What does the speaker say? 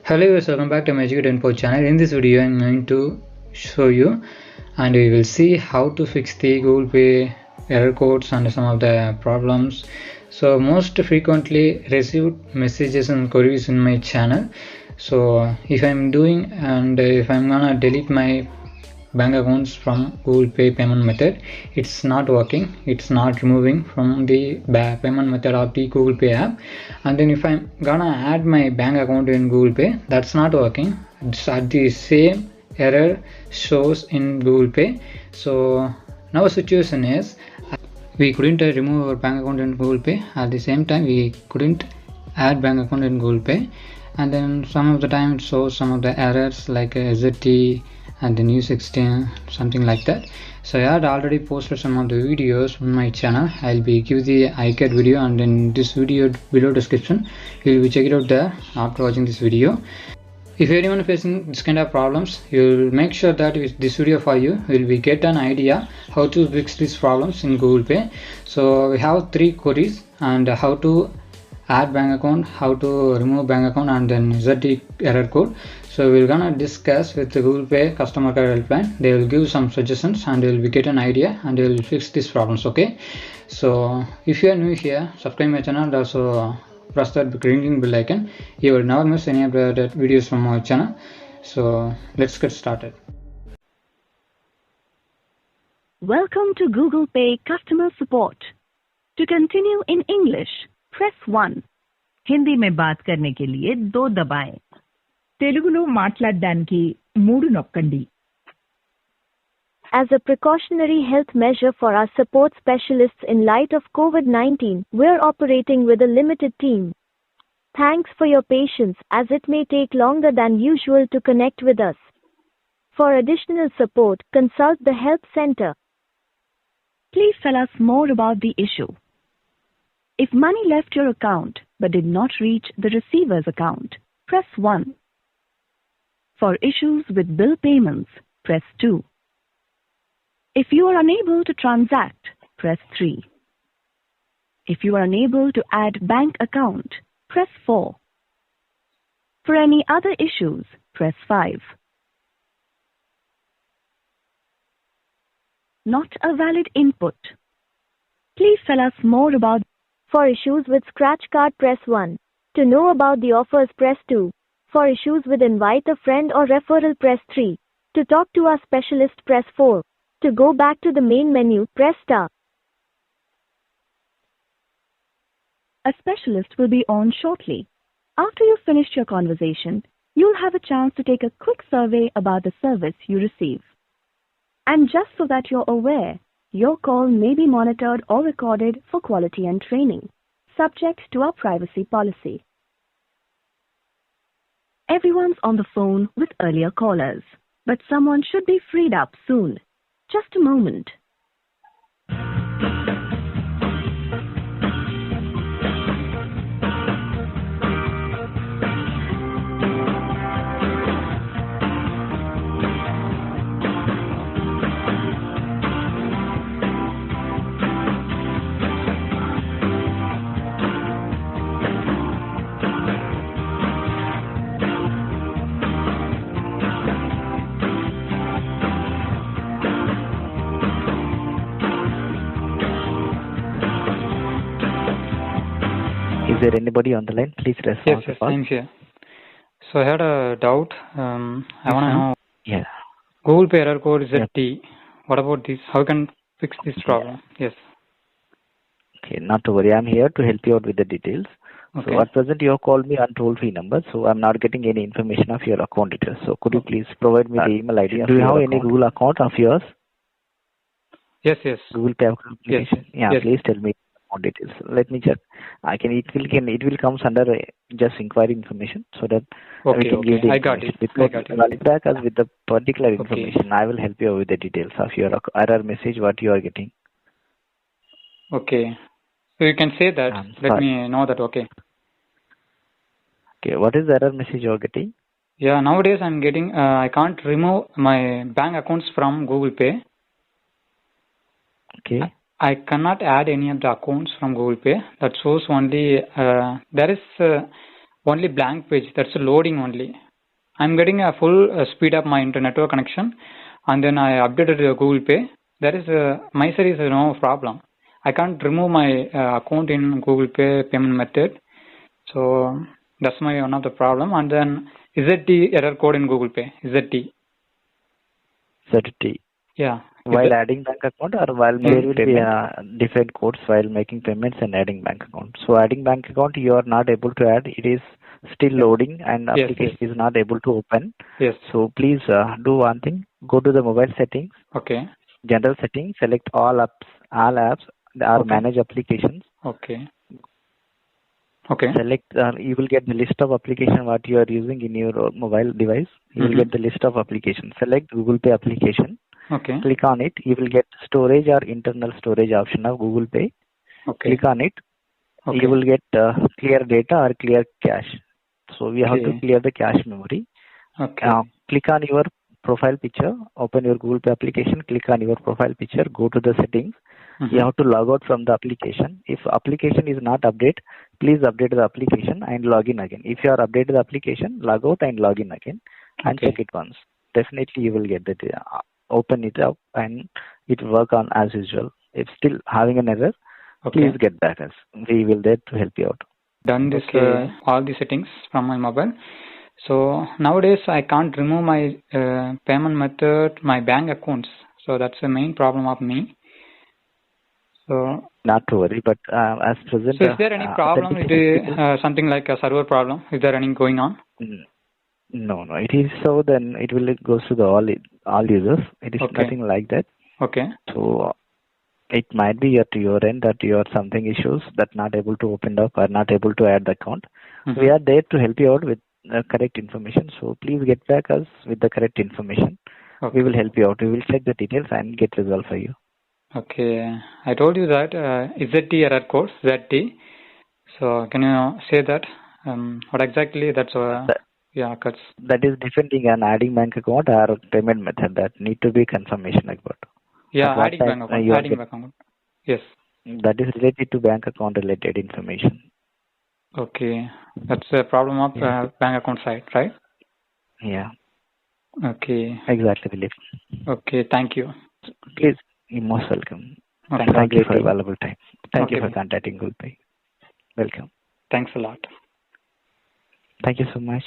Hello guys, welcome back to my Educate Info channel. In this video, I'm going to show you and we will see how to fix the Google Pay error codes and some of the problems. So most frequently received messages and queries in my channel. So if I'm doing and if I'm gonna delete my bank accounts from Google Pay payment method, it's not working, it's not removing from the payment method of the Google Pay app. And then if I'm gonna add my bank account in Google Pay, that's not working. It's at the same error shows in Google Pay. So now situation is we couldn't remove our bank account in Google Pay. At the same time, we couldn't add bank account in Google Pay, and then some of the time it shows some of the errors like ZT and the new 16 something like that. So I had already posted some of the videos on my channel. I'll be give the iCat video, and in this video below description you'll be check it out there after watching this video. If anyone facing this kind of problems, you'll make sure that with this video for you will be get an idea how to fix these problems in Google Pay. So we have 3 queries and how to add bank account, how to remove bank account, and then ZT error code. So we're gonna discuss with the Google Pay customer care helpline. They will give some suggestions and you'll be get an idea and they will fix these problems. Okay, so if you are new here, subscribe my channel and also press that green bell icon. You will never miss any of the videos from our channel. So let's get started. Welcome to Google Pay customer support. To continue in English, press 1. Hindi में बात करने के लिए 2 दबाएं. తెలుగులో మాట్లాడడానికి 3 నొక్కండి. As a precautionary health measure for our support specialists in light of COVID-19, we're operating with a limited team. Thanks for your patience, as it may take longer than usual to connect with us. For additional support, consult the help center. Please tell us more about the issue. If money left your account but did not reach the receiver's account, press 1. For issues with bill payments, press 2. If you are unable to transact, press 3. If you are unable to add bank account, press 4. For any other issues, press 5. Not a valid input. Please tell us more about. For issues with scratch card, press 1. To know about the offers, press 2. For issues with invite a friend or referral, press 3. To talk to our specialist, press 4. To go back to the main menu, press star. A specialist will be on shortly. After you've finished your conversation, you'll have a chance to take a quick survey about the service you receive. And just so that you're aware, your call may be monitored or recorded for quality and training, subject to our privacy policy. Everyone's on the phone with earlier callers, but someone should be freed up soon. Just a moment. Is there anybody on the line? Please respond. Yes, I'm here. So I had a doubt. I want to know. Yeah. Google Pay error code is ZT. What about this? How can fix this problem? Yes. Okay, not to worry. I'm here to help you out with the details. Okay. So at present you have called me on toll-free number, so I'm not getting any information of your account details. So could you please provide me the email ID? Do you have any Google account of yours? Yes. Google Pay account application? Yes. Yeah, Yes. please tell me account details. Let me check. It will come under just inquiry information, so that we can give the I got it. Back us with the particular information. I will help you with the details of your error message, what you are getting. Okay. So you can say that. Let me know that. Okay. Okay. What is the error message you are getting? Yeah. Nowadays I'm getting. I can't remove my bank accounts from Google Pay. Okay. I cannot add any of the accounts from Google Pay. That shows only there is only blank page. That's loading only. I'm getting a full speed of my network connection, and then I updated Google Pay. There is my side is no problem. I can't remove my account in Google Pay payment method. So that's my one of the problem. And then ZT error code in Google Pay. ZT. ZT. Yeah. While adding bank account or while making payment? Different codes while making payments and adding bank account. So adding bank account, you are not able to add. It is still loading and application is not able to open. Yes. So please do one thing. Go to the mobile settings. Okay. General settings. Select all apps or manage applications. Okay. Okay. Select. You will get the list of application what you are using in your mobile device. You will get the list of applications. Select Google Pay application. Okay. Click on it. You will get storage or internal storage option of Google Pay. Okay. Click on it. Okay. You will get clear data or clear cache. So we have to clear the cache memory. Okay. Click on your profile picture. Open your Google Pay application. Click on your profile picture. Go to the settings. You have to log out from the application. If application is not updated, please update the application and log in again. If you are updated the application, log out and log in again and check it once. Definitely you will get the data. Open it up and it will work on as usual. If still having an error, please get back us. We will there to help you out. Done this all the settings from my mobile. So nowadays I can't remove my payment method, my bank accounts. So that's the main problem of me. So not to worry, but as present. So is there any problem? It is something like a server problem. Is there any going on? No. It is so. Then it will go to the all users. It is nothing like that. Okay. So it might be at your end that you have something issues that not able to open up or not able to add the account. We are there to help you out with correct information. So please get back us with the correct information. We will help you out. We will check the details and get resolved for you. Okay. I told you that ZT error code ZT. So can you say that? What exactly that's cuts. That is depending on adding bank account or payment method. That need to be confirmation about. Yeah, adding bank account. Adding bank account. Yes. That is related to bank account related information. Okay. That's a problem of bank account side, right? Yeah. Okay. Exactly, Dilip. Okay, thank you. Please, you're most welcome. Okay. Thank you for your valuable time. Thank you for contacting Google Pay. Welcome. Thanks a lot. Thank you so much.